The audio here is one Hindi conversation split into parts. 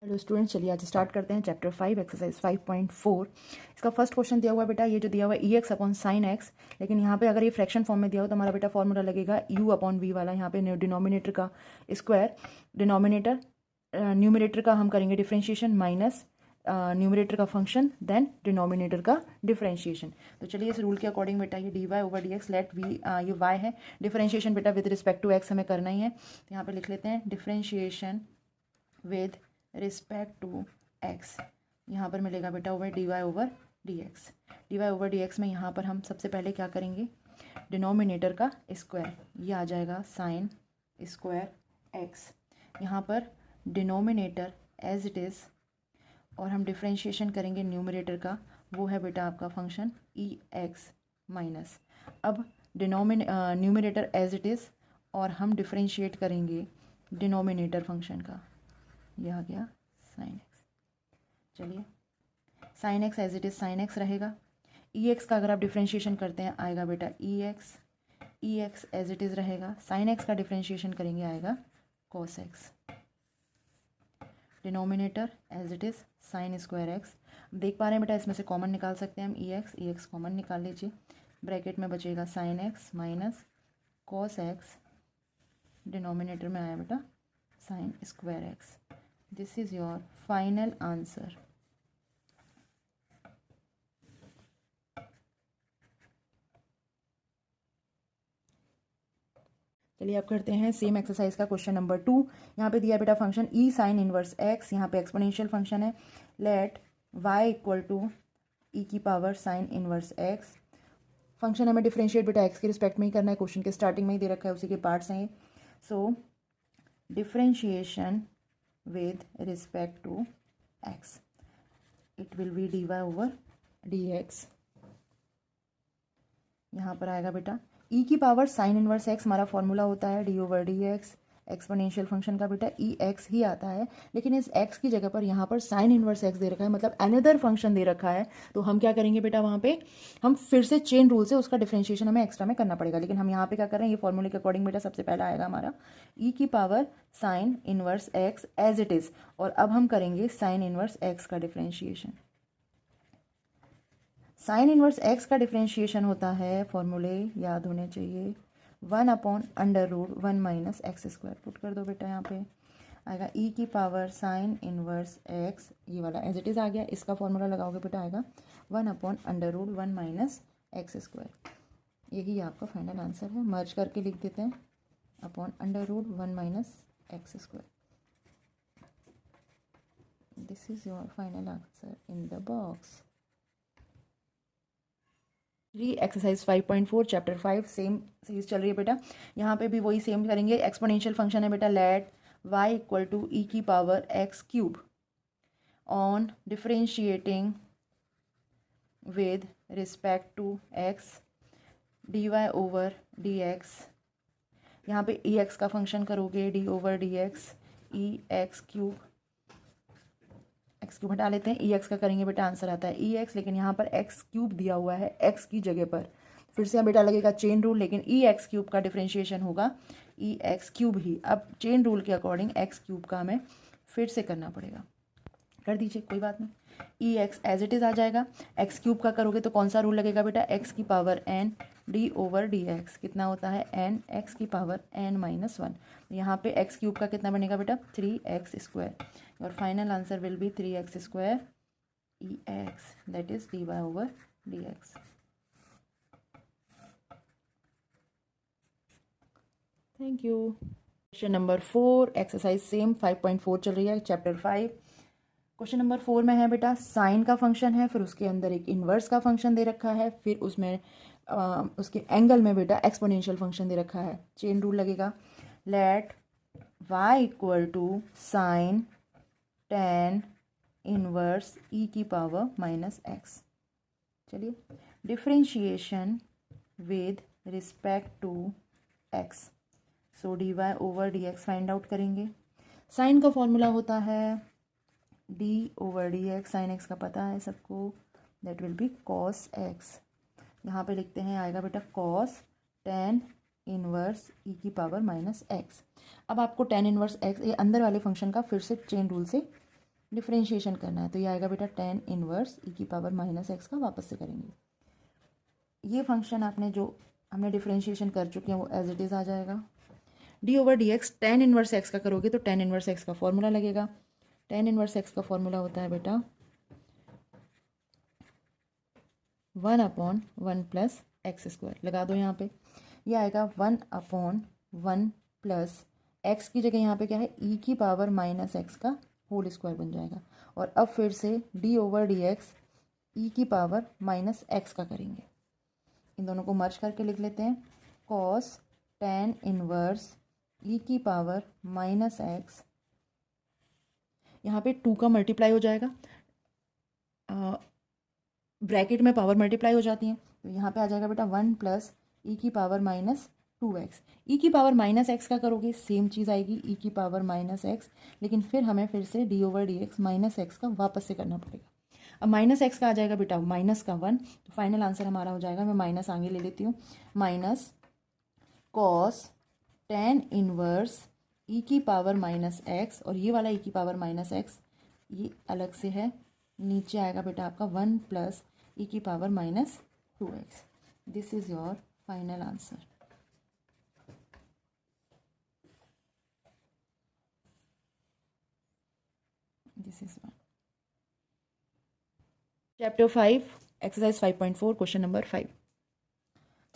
हेलो स्टूडेंट्स, चलिए आज स्टार्ट करते हैं चैप्टर 5 एक्सरसाइज 5.4। इसका फर्स्ट क्वेश्चन दिया हुआ है बेटा, ये जो दिया हुआ है ई एक्स अपॉन साइन एक्स, लेकिन यहाँ पे अगर ये फ्रैक्शन फॉर्म में दिया हो तो हमारा बेटा फॉर्मूला लगेगा यू अपॉन वी वाला। यहाँ पे डिनोमिनेटर का स्क्वायर, डिनोमिनेटर न्यूमिनेटर का हम करेंगे डिफ्रेंशिएशन माइनस न्यूमिनेटर का फंक्शन, देन डिनोमिनेटर का डिफ्रेंशिएशन। तो चलिए इस रूल के अकॉर्डिंग बेटा ये D Y over D X let we, ये वाई है, डिफ्रेंशिएशन बेटा विद रिस्पेक्ट टू एक्स हमें करना ही है। तो यहाँ पे लिख लेते हैं differentiation with respect to X. यहाँ पर मिलेगा बेटा over D Y over D X. D Y over D X में यहाँ पर हम सबसे पहले क्या करेंगे, डिनोमिनेटर का स्क्वायर, ये आ जाएगा साइन स्क्वायर एक्स। यहाँ पर डिनोमिनेटर एज इट इज़ और हम डिफ्रेंशिएशन करेंगे न्यूमरेटर का, वो है बेटा आपका फंक्शन ई एक्स माइनस। अब न्यूमरेटर एज इट इज़ और हम डिफ्रेंशिएट करेंगे डिनोमिनेटर फंक्शन का, यह आ गया साइन एक्स। चलिए sine X as it is sine X रहेगा। ई एक्स का अगर आप डिफ्रेंशिएशन करते हैं आएगा बेटा ई एक्स एज इट इज़ रहेगा। साइन एक्स का डिफ्रेंशिएशन करेंगे आएगा cos X. Denominator as it is sine square X. देख पा रहे हैं बेटा, इसमें से कॉमन निकाल सकते हैं हम ई एक्स कॉमन निकाल लीजिए, ब्रैकेट में बचेगा sine x minus cos X, denominator में आया बेटा sign square x. This is your final answer. चलिए अब करते हैं सेम एक्सरसाइज का क्वेश्चन नंबर 2। यहाँ पे दिया बेटा फंक्शन ई साइन इनवर्स एक्स, यहाँ पे एक्सपोनेंशियल फंक्शन है। Late Y equal to e की power sine inverse x. Function हमें डिफ्रेंशिएट बेटा एक्स के रिस्पेक्ट में ही करना है, क्वेश्चन के स्टार्टिंग में ही दे रखा है, उसी के पार्ट्स हैं ये। सो differentiation with respect to x, it will be dy over dx। यहाँ पर आएगा बेटा e की पावर साइन इनवर्स x, हमारा फॉर्मूला होता है d over D x. Exponential function का बेटा ई एक्स ही आता है, लेकिन इस x की जगह पर यहाँ पर साइन इनवर्स x दे रखा है, मतलब अनदर फंक्शन दे रखा है। तो हम क्या करेंगे बेटा, वहाँ पे हम फिर से चेन रूल से उसका डिफ्रेंशिएशन हमें एक्स्ट्रा में करना पड़ेगा। लेकिन हम यहाँ पे क्या कर रहे हैं, ये फॉर्मूले के अकॉर्डिंग बेटा सबसे पहला आएगा हमारा ई की power sine inverse x as it is, और अब हम करेंगे साइन इनवर्स x का डिफ्रेंशिएशन। साइन इनवर्स x का डिफ्रेंशिएशन होता है, फॉर्मूले याद होने चाहिए, 1 upon under root 1 minus x square. Put कर दो बेटा, यहाँ पे आएगा ई की पावर साइन इनवर्स x, ये वाला एज इट इज़ आ गया, इसका फॉर्मूला लगाओगे बेटा आएगा 1 upon under root 1 minus x square. यही आपका फाइनल आंसर है, मर्ज करके लिख देते हैं upon under root 1 minus x square. This is your final answer in the box. जी एक्सरसाइज 5.4 चैप्टर 5 सेम सीरीज चल रही है बेटा, यहाँ पे भी वही सेम करेंगे। एक्सपोनेंशियल फंक्शन है बेटा, let y equal to e की power x cube on differentiating with respect to x D Y over D x. यहाँ पे ई एक्स का फंक्शन करोगे d over D x, e x cube, x cube हटा लेते हैं, ई एक्स का करेंगे बेटा आंसर आता है ई एक्स, लेकिन यहाँ पर एक्स क्यूब दिया हुआ है एक्स की जगह पर, फिर से बेटा लगेगा चेन रूल, लेकिन ई एक्स क्यूब का डिफ्रेंशिएशन होगा ई एक्स क्यूब ही। अब चेन रूल के अकॉर्डिंग एक्स क्यूब का हमें फिर से करना पड़ेगा, कर दीजिए कोई बात नहीं। ई एक्स एज इट इज़ आ जाएगा, एक्स क्यूब का करोगे तो कौन सा रूल लगेगा बेटा, एक्स की power n d over D x, कितना होता है एन एक्स की पावर एन माइनस 1। यहाँ पे एक्स क्यूब का कितना बनेगा बेटा 3x स्क्वायर, और final answer will be 3x square e x, that is d Y over D x. Thank you. Question number 4 exercise same 5.4 चल रही है चैप्टर 5। क्वेश्चन नंबर 4 में है बेटा साइन का फंक्शन है, फिर उसके अंदर एक इन्वर्स का फंक्शन दे रखा है, फिर उसमें उसके एंगल में बेटा एक्सपोनेंशियल फंक्शन दे रखा है। चेन रूल लगेगा, let y equal to sine tan inverse e की पावर माइनस एक्स। चलिए differentiation with respect to x, so d Y over D x find out करेंगे। साइन का फॉर्मूला होता है d over D x, sine x का पता है सबको, that will be cos x. यहाँ पे लिखते हैं आएगा बेटा कॉस टेन इनवर्स ई की पावर माइनस एक्स। अब आपको टेन इनवर्स एक्स ये अंदर वाले फंक्शन का फिर से चेन रूल से डिफ्रेंशिएशन करना है, तो ये आएगा बेटा tan इनवर्स ई की पावर माइनस एक्स का, वापस से करेंगे। ये फंक्शन आपने जो हमने डिफ्रेंशिएशन कर चुके हैं वो एज इट इज़ आ जाएगा। D over D x tan inverse x का करोगे तो tan इनवर्स एक्स का फॉर्मूला लगेगा। tan इनवर्स एक्स का फॉर्मूला होता है बेटा 1/1 प्लस एक्स स्क्वायर। लगा दो यहाँ पे, ये आएगा 1/1 प्लस एक्स की जगह यहाँ पे क्या है ई की पावर माइनस एक्स का होल स्क्वायर बन जाएगा। और अब फिर से D over D x e की पावर माइनस एक्स का करेंगे। इन दोनों को मर्ज करके लिख लेते हैं, कॉस tan इनवर्स ई की पावर माइनस एक्स, यहाँ पे 2 का मल्टीप्लाई हो जाएगा, ब्रैकेट में पावर मल्टीप्लाई हो जाती हैं, तो यहाँ पे आ जाएगा बेटा 1 प्लस ई की पावर माइनस 2x। ई की पावर माइनस एक्स का करोगे सेम चीज़ आएगी ई की पावर माइनस एक्स, लेकिन फिर हमें फिर से D over D x minus x का वापस से करना पड़ेगा। अब माइनस एक्स का आ जाएगा बेटा माइनस का 1, तो फाइनल आंसर हमारा हो जाएगा, मैं माइनस आगे ले लेती हूँ, minus cos tan inverse e की पावर माइनस एक्स, और ये वाला ई की पावर माइनस एक्स ये अलग से है, नीचे आएगा बेटा आपका 1 प्लस ई की power minus 2x। This is your final answer. This is one. Chapter 5 exercise 5.4 question number 5।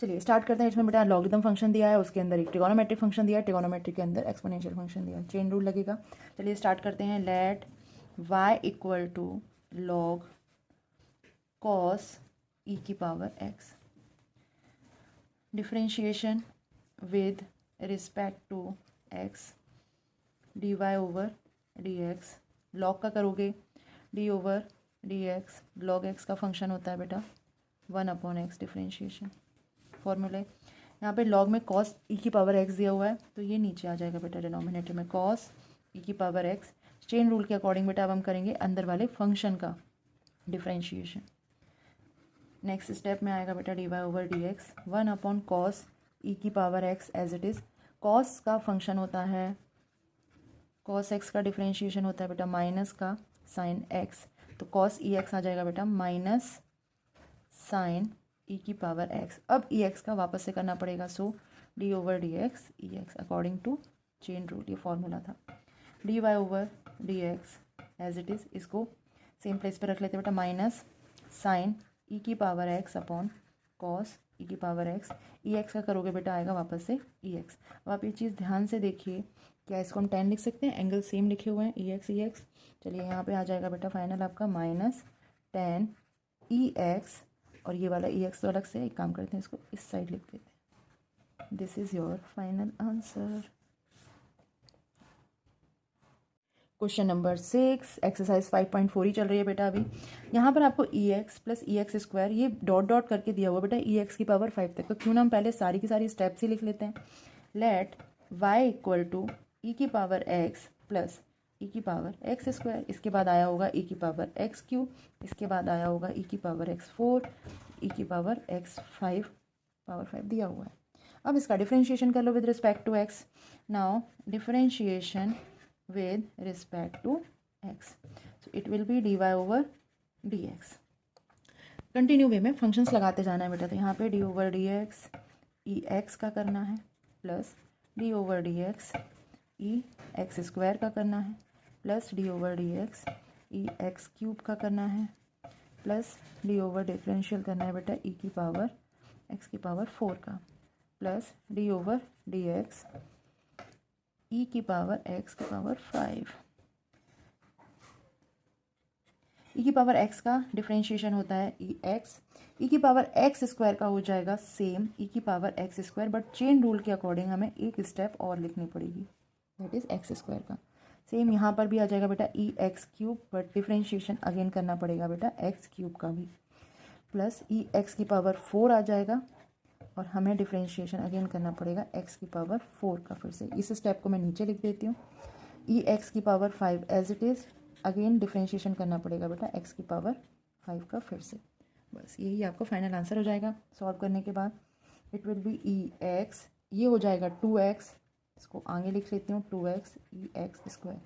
चलिए स्टार्ट करते हैं। इसमें बेटा लॉगरिथम फंक्शन दिया है, उसके अंदर एक ट्रिगोनोमेट्रिक फंक्शन दिया है, ट्रिगोनोमेट्रिक के अंदर एक्सपोनेंशियल फंक्शन दिया है, चेन रूल लगेगा। चलिए स्टार्ट करते हैं। Let y equal to log cos e की power x, differentiation with respect to x, d Y over D x, log का करोगे d over D x, log x का फंक्शन होता है बेटा 1/x, डिफ्रेंशिएशन फॉर्मूले। यहाँ पे लॉग में कॉस ई की पावर एक्स दिया हुआ है, तो ये नीचे आ जाएगा बेटा डिनोमिनेटर में कॉस ई की पावर एक्स। चेन रूल के अकॉर्डिंग बेटा अब हम करेंगे अंदर वाले फंक्शन का डिफ्रेंशिएशन। नेक्स्ट स्टेप में आएगा बेटा d Y over D x 1/cos e की power x as it is. Cos का फंक्शन होता है, कॉस एक्स का डिफ्रेंशिएशन होता है बेटा माइनस का साइन एक्स, तो कॉस ई एक्स आ जाएगा बेटा माइनस साइन ई की पावर एक्स। अब ई एक्स का वापस से करना पड़ेगा, so d over D x e x according to chain rule, ये फॉर्मूला था। D Y over D x as it is, इसको सेम प्लेस पे रख लेते बेटा माइनस साइन ई की power x upon cos e की पावर एक्स। ई एक्स का करोगे बेटा आएगा वापस से ई एक्स। अब आप ये चीज़ ध्यान से देखिए, क्या इसको हम 10 लिख सकते हैं, एंगल सेम लिखे हुए हैं ई एक्स ई एक्स। चलिए यहाँ पे आ जाएगा बेटा फाइनल आपका माइनस tan ई एक्स, और ये वाला ई एक्स तो अलग से, एक काम करते हैं इसको इस साइड लिख देते हैं। This is your final answer. Question number 6 exercise 5.4 ही चल रही है बेटा अभी। यहाँ पर आपको ई x plus e x square ये डॉट डॉट करके दिया हुआ बेटा ई एक्स की पावर 5 तक, तो क्यों ना हम पहले सारी की सारी स्टेप्स ही लिख लेते हैं। Late Y equal to e की पावर एक्स प्लस ई की पावर एक्स स्क्वायर, इसके बाद आया होगा ई की पावर एक्स क्यूब, इसके बाद आया होगा ई की पावर एक्स 4, ई की पावर एक्स 5 पावर 5 दिया हुआ है। अब इसका डिफ्रेंशिएशन कर लो with respect to x. Now differentiation with respect to x, so it will be dy over dx। Continue way में फंक्शंस लगाते जाना है बेटा, तो यहाँ पे d over D x e x का करना है plus d over D x e x square का करना है plus d over D x e x cube का करना है प्लस डी ओवर डिफरेंशियल करना है बेटा ई की पावर एक्स की पावर 4 का plus d over D x e की पावर एक्स की पावर 5। ई की पावर एक्स का डिफ्रेंशिएशन होता है ई एक्स, ई की पावर एक्स स्क्वायर का हो जाएगा सेम ई की power x square, but chain rule के अकॉर्डिंग हमें एक स्टेप और लिखनी पड़ेगी, दैट इज़ एक्स स्क्वायर का। सेम यहाँ पर भी आ जाएगा बेटा ई x cube, but differentiation again करना पड़ेगा बेटा एक्स क्यूब का भी, प्लस ई एक्स की पावर 4 आ जाएगा, और हमें डिफ्रेंशिएशन अगेन करना पड़ेगा एक्स की पावर 4 का। फिर से इस स्टेप को मैं नीचे लिख देती हूँ, ई एक्स की power 5 as it is, again differentiation करना पड़ेगा बेटा एक्स की पावर 5 का फिर से। बस यही आपका फाइनल आंसर हो जाएगा सॉल्व करने के बाद। It will be e x, ये हो जाएगा 2x, इसको आगे लिख लेती हूँ 2x E x square.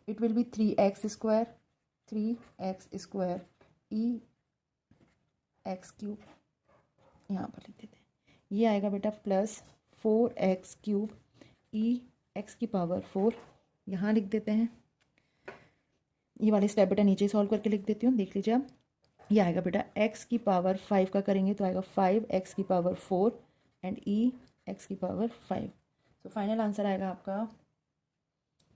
It will be 3x square 3x² E x cube, यहाँ पर लिख देते हैं, ये आएगा बेटा प्लस 4x³ ई एक्स की पावर 4, यहाँ लिख देते हैं। ये वाले स्टेप बेटा नीचे सॉल्व करके लिख देती हूँ, देख लीजिए आप। ये आएगा बेटा x की पावर 5 का करेंगे तो आएगा 5x की पावर 4 एंड ई एक्स की पावर 5। तो फाइनल आंसर आएगा आपका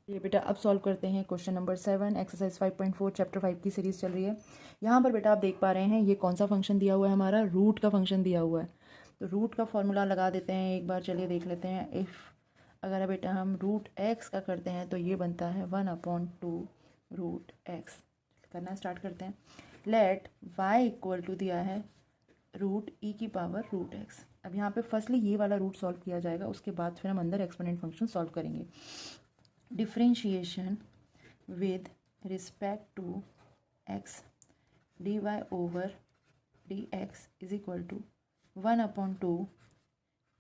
ये बेटा। अब सॉल्व करते हैं क्वेश्चन नंबर 7, एक्सरसाइज 5.4 चैप्टर 5 की सीरीज चल रही है। यहाँ पर बेटा आप देख पा रहे हैं ये कौन सा फंक्शन दिया हुआ है, हमारा रूट का फंक्शन दिया हुआ है। तो रूट का फॉर्मूला लगा देते हैं एक बार, चलिए देख लेते हैं। इफ़ अगर बेटा हम रूट एक्स का करते हैं तो ये बनता है 1/2 रूट एक्स। करना स्टार्ट करते हैं। लेट y इक्वल टू दिया है रूट ई की पावर रूट एक्स। अब यहाँ पे फर्स्टली ये वाला रूट सॉल्व किया जाएगा, उसके बाद फिर हम अंदर एक्सपोनेंट फंक्शन सॉल्व करेंगे। Differentiation with respect to x dy over dx is equal to 1/2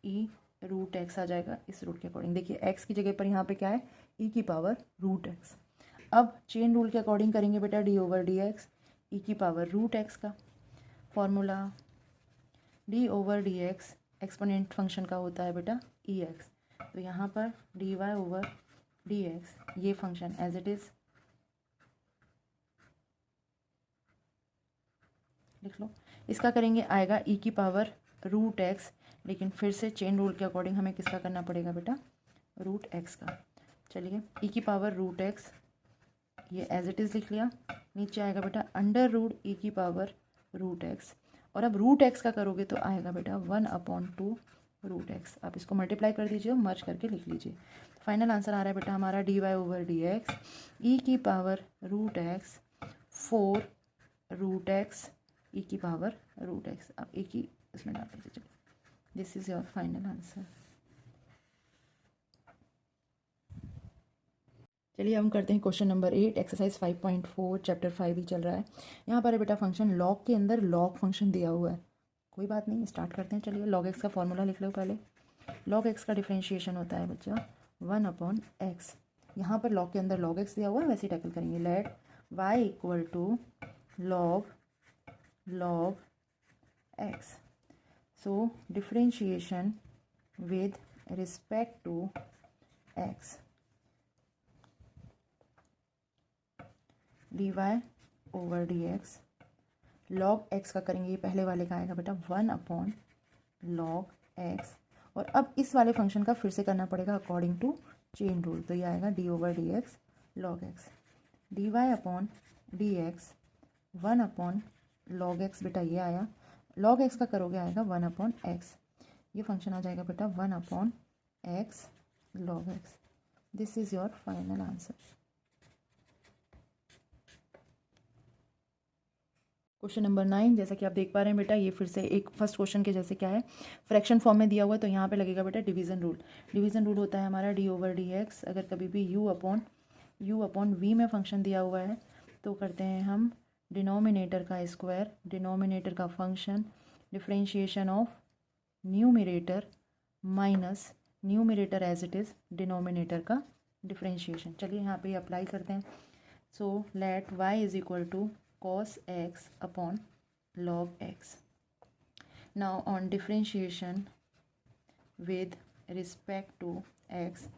e root x आ जाएगा इस रूट के अकॉर्डिंग। देखिए x की जगह पर यहाँ पे क्या है, e की पावर रूट एक्स। अब चेन रूल के अकॉर्डिंग करेंगे बेटा d over D x, e की पावर रूट एक्स का formula. D over D x exponent function का होता है बेटा ई एक्स, तो यहाँ पर d Y over D x ये फंक्शन एज इट इज़ लिख लो। इसका करेंगे आएगा ई की पावर रूट एक्स, लेकिन फिर से चेन रूल के अकॉर्डिंग हमें किसका करना पड़ेगा बेटा, रूट एक्स का। चलिए ई की पावर रूट एक्स ये एज इट इज़ लिख लिया। नीचे आएगा बेटा अंडर रूट ई की पावर रूट एक्स, और अब रूट एक्स का करोगे तो आएगा बेटा 1/2 रूट एक्स। आप इसको मल्टीप्लाई कर दीजिए, मर्ज करके लिख लीजिए। फाइनल आंसर आ रहा है बेटा हमारा d Y over D x e की power root x 4 root x e की पावर रूट एक्स। आप एक ही इसमें डाल दीजिए। चलिए this is your final answer. चलिए हम करते हैं क्वेश्चन नंबर 8, एक्सरसाइज 5.4 चैप्टर 5 ही चल रहा है। यहाँ पर बेटा फंक्शन लॉग के अंदर लॉग फंक्शन दिया हुआ है। कोई बात नहीं, स्टार्ट करते हैं। चलिए लॉग एक्स का फॉर्मूला लिख लो पहले। लॉग एक्स का डिफरेंशिएशन होता है बच्चा 1/x। यहाँ पर लॉग के अंदर लॉग एक्स दिया हुआ है, वैसे ही टैकल करेंगे। Let y equal to log x. So differentiation with respect to x D Y over D x. Log x का करेंगे, ये पहले वाले का आएगा बेटा 1/log एक्स, और अब इस वाले फंक्शन का फिर से करना पड़ेगा अकॉर्डिंग टू चेन रूल। तो ये आएगा d over D x log x, D y upon d x 1/log x. बेटा ये आया, लॉग एक्स का करोगे आएगा 1/x। ये फंक्शन आ जाएगा बेटा 1/x log x. This is your final answer. Question number 9, जैसा कि आप देख पा रहे हैं बेटा ये फिर से एक फर्स्ट क्वेश्चन के जैसे क्या है, फ्रैक्शन फॉर्म में दिया हुआ है, तो यहाँ पे लगेगा बेटा डिवीज़न रूल। डिवीज़न रूल होता है हमारा डी ओवर डी एक्स। अगर कभी भी यू अपॉन वी में फंक्शन दिया हुआ है तो करते हैं हम डिनोमिनेटर का स्क्वायर, डिनोमिनेटर का function, differentiation of numerator minus numerator as it is denominator का डिफरेंशिएशन। चलिए यहाँ पे अप्लाई करते हैं। So let y is equal to cos x upon log x. Now on differentiation with respect to x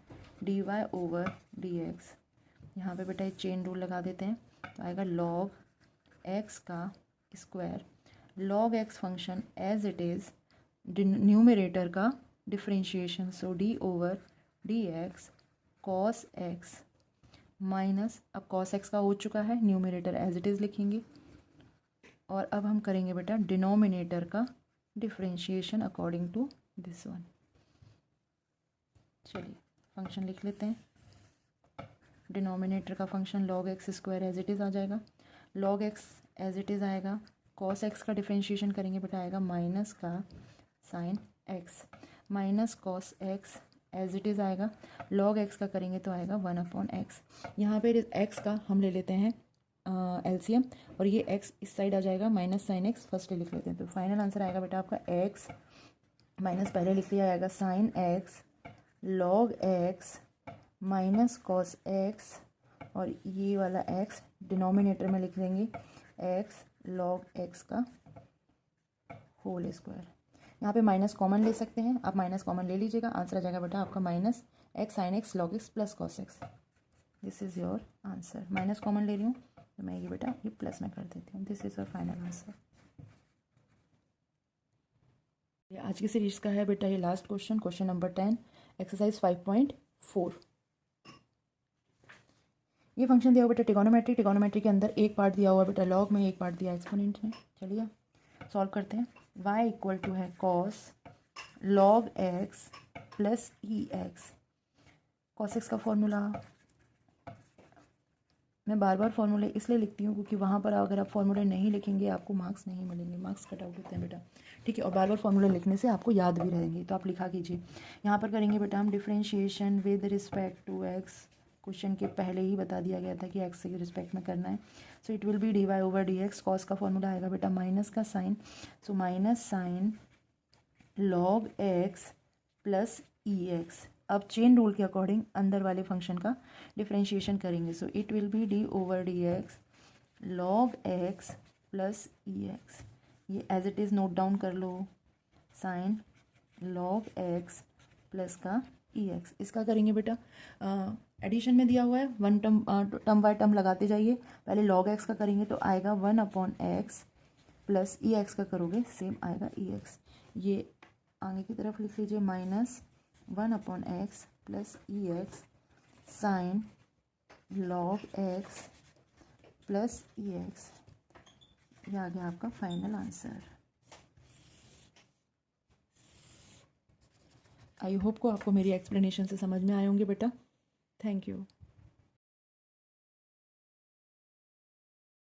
dy over dx, यहाँ पे बेटा चेन रूल लगा देते हैं, तो आएगा log x का square, log x function as it is numerator का differentiation, so d over D x cos x minus, अब cos x का हो चुका है, न्यूमरेटर एज इट इज़ लिखेंगे, और अब हम करेंगे बेटा डिनोमिनेटर का differentiation according to this one. चलिए फंक्शन लिख लेते हैं। डिनोमिनेटर का function log x square as it is आ जाएगा, log x as it is आएगा, cos x का डिफरेंशिएशन करेंगे बेटा आएगा माइनस का sine x, minus cos x as it is आएगा, log x का करेंगे तो आएगा 1/x। यहाँ पे x का हम ले लेते हैं एलसीएम, और ये x इस साइड आ जाएगा, माइनस साइन x फर्स्ट लिख लेते हैं। तो फाइनल आंसर आएगा बेटा आपका x माइनस पहले लिख लिया आएगा sine x log x minus cos x और ये वाला x डिनोमिनेटर में लिख देंगे x log x का होल स्क्वायर। यहाँ पे माइनस कॉमन ले सकते हैं, आप माइनस कॉमन ले लीजिएगा, आंसर आ जाएगा बेटा आपका minus x sine x log x plus cos x. This is your answer. Minus common ले रही हूँ तो मैं ये बेटा ये प्लस में कर देती हूँ। This is your final answer. आज की सीरीज का है बेटा ये last question, question number 10, exercise 5.4। ये फंक्शन दिया हुआ बेटा ट्रिगोनोमेट्री, ट्रिगोनोमेट्री के अंदर एक पार्ट दिया हुआ बेटा लॉग में, एक पार्ट दिया एक्सपोनेंट में। चलिए सॉल्व करते हैं। y इक्वल टू है cos log x plus e x. Cos x का फॉर्मूला मैं बार बार फॉर्मूले इसलिए लिखती हूँ क्योंकि वहाँ पर अगर आप फॉर्मूले नहीं लिखेंगे आपको मार्क्स नहीं मिलेंगे, मार्क्स कट आउट होते हैं बेटा, ठीक है। और बार बार फॉर्मूले लिखने से आपको याद भी रहेंगे, तो आप लिखा कीजिए। यहाँ पर करेंगे बेटा हम differentiation with respect to x. Question के पहले ही बता दिया गया था कि एक्स के रिस्पेक्ट में करना है। So it will be d Y over D x. Cos का फॉर्मूला आएगा बेटा माइनस का sine, so minus sine log x plus e x. अब चेन रूल के अकॉर्डिंग अंदर वाले फंक्शन का डिफरेंशिएशन करेंगे। So it will be d over D x log x plus e x. ये as it is note down कर लो, साइन लॉग एक्स प्लस का ई एक्स। इसका करेंगे बेटा एडिशन में दिया हुआ है, वन टर्म बाय टर्म लगाते जाइए। पहले लॉग एक्स का करेंगे तो आएगा 1/x प्लस ई एक्स का करोगे सेम आएगा ई एक्स। ये आगे की तरफ लिख लीजिए minus 1/x plus e x sine log x plus e x. ये आ गया आपका फाइनल आंसर। आई होप को आपको मेरी एक्सप्लेनेशन से समझ में आए होंगे बेटा। Thank you.